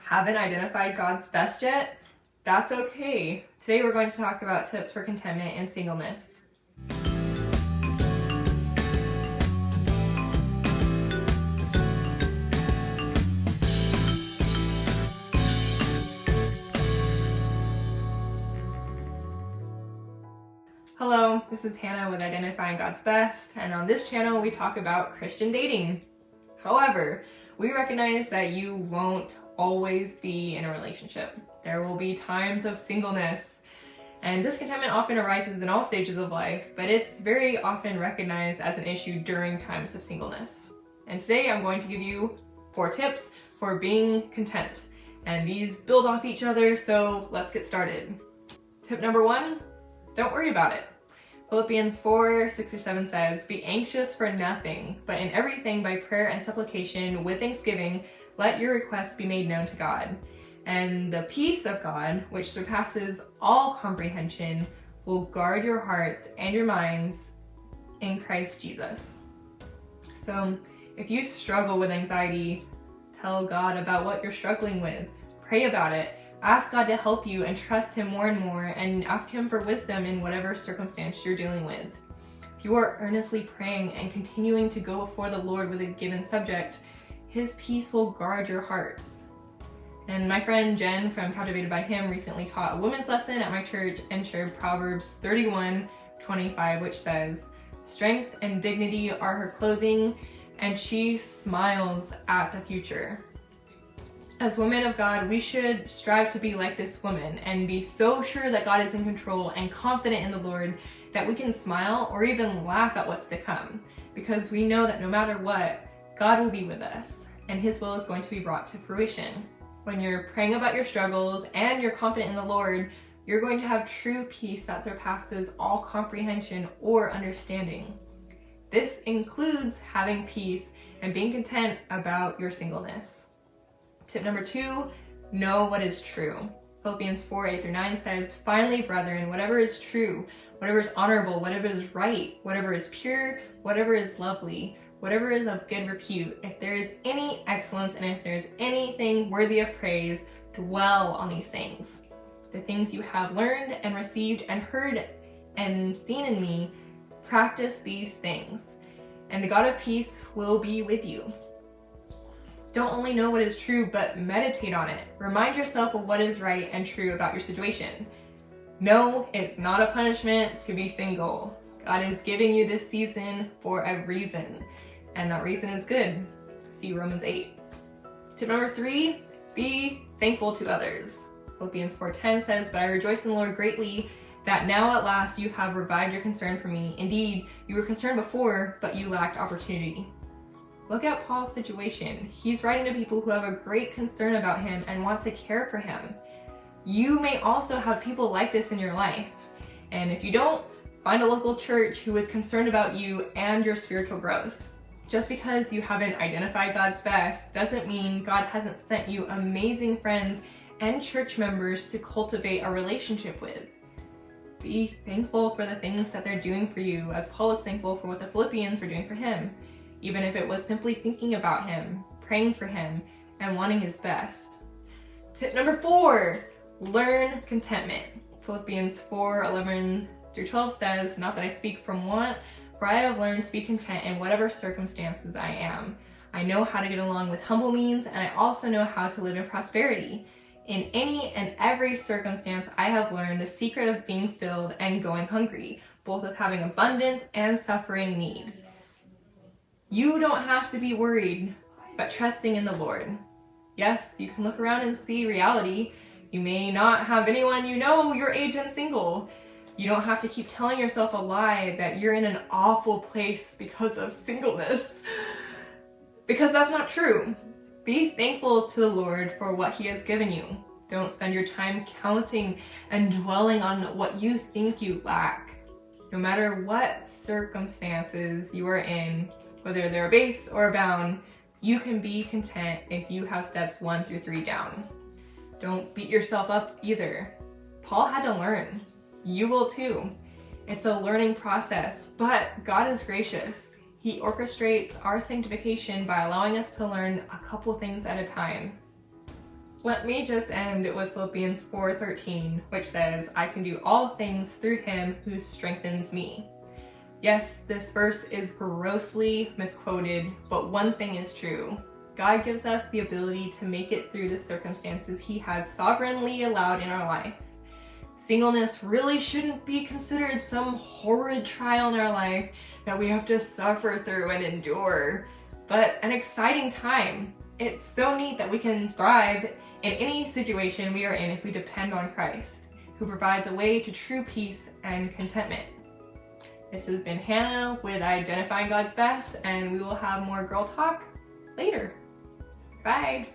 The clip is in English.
Haven't identified God's best yet? That's okay. Today we're going to talk about tips for contentment and singleness. Hello, this is Hannah with Identifying God's Best, and on this channel we talk about Christian dating. However, we recognize that you won't always be in a relationship. There will be times of singleness, and discontentment often arises in all stages of life, but it's very often recognized as an issue during times of singleness. And today I'm going to give you 4 tips for being content, and these build off each other, so let's get started. Tip number 1, don't worry about it. Philippians 4:6-7 says, "Be anxious for nothing, but in everything by prayer and supplication with thanksgiving, let your requests be made known to God. And the peace of God, which surpasses all comprehension, will guard your hearts and your minds in Christ Jesus." So if you struggle with anxiety, tell God about what you're struggling with. Pray about it. Ask God to help you and trust Him more and more, and ask Him for wisdom in whatever circumstance you're dealing with. If you are earnestly praying and continuing to go before the Lord with a given subject, His peace will guard your hearts. And my friend Jen from Captivated by Him recently taught a women's lesson at my church and shared Proverbs 31:25, which says, "Strength and dignity are her clothing, and she smiles at the future." As women of God, we should strive to be like this woman and be so sure that God is in control and confident in the Lord that we can smile or even laugh at what's to come, because we know that no matter what, God will be with us and His will is going to be brought to fruition. When you're praying about your struggles and you're confident in the Lord, you're going to have true peace that surpasses all comprehension or understanding. This includes having peace and being content about your singleness. Tip number 2, know what is true. Philippians 4:8-9 says, "Finally, brethren, whatever is true, whatever is honorable, whatever is right, whatever is pure, whatever is lovely, whatever is of good repute, if there is any excellence and if there is anything worthy of praise, dwell on these things. The things you have learned and received and heard and seen in me, practice these things, and the God of peace will be with you." Don't only know what is true, but meditate on it. Remind yourself of what is right and true about your situation. No, it's not a punishment to be single. God is giving you this season for a reason, and that reason is good. See Romans 8. Tip number 3, be thankful to others. Philippians 4:10 says, "But I rejoice in the Lord greatly that now at last you have revived your concern for me. Indeed, you were concerned before, but you lacked opportunity." Look at Paul's situation. He's writing to people who have a great concern about him and want to care for him. You may also have people like this in your life. And if you don't, find a local church who is concerned about you and your spiritual growth. Just because you haven't identified God's best doesn't mean God hasn't sent you amazing friends and church members to cultivate a relationship with. Be thankful for the things that they're doing for you, as Paul was thankful for what the Philippians were doing for him. Even if it was simply thinking about him, praying for him, and wanting his best. Tip number 4, learn contentment. Philippians 4:11-12 says, "Not that I speak from want, for I have learned to be content in whatever circumstances I am. I know how to get along with humble means, and I also know how to live in prosperity. In any and every circumstance I have learned the secret of being filled and going hungry, both of having abundance and suffering need." You don't have to be worried, but trusting in the Lord. Yes, you can look around and see reality. You may not have anyone you know your age and single. You don't have to keep telling yourself a lie that you're in an awful place because of singleness, because that's not true. Be thankful to the Lord for what He has given you. Don't spend your time counting and dwelling on what you think you lack. No matter what circumstances you are in, whether they're base or abound, you can be content if you have steps 1-3 down. Don't beat yourself up either. Paul had to learn. You will too. It's a learning process, but God is gracious. He orchestrates our sanctification by allowing us to learn a couple things at a time. Let me just end with Philippians 4:13, which says, "I can do all things through him who strengthens me." Yes, this verse is grossly misquoted, but one thing is true. God gives us the ability to make it through the circumstances he has sovereignly allowed in our life. Singleness really shouldn't be considered some horrid trial in our life that we have to suffer through and endure, but an exciting time. It's so neat that we can thrive in any situation we are in if we depend on Christ, who provides a way to true peace and contentment. This has been Hannah with Identifying God's Best, and we will have more girl talk later. Bye!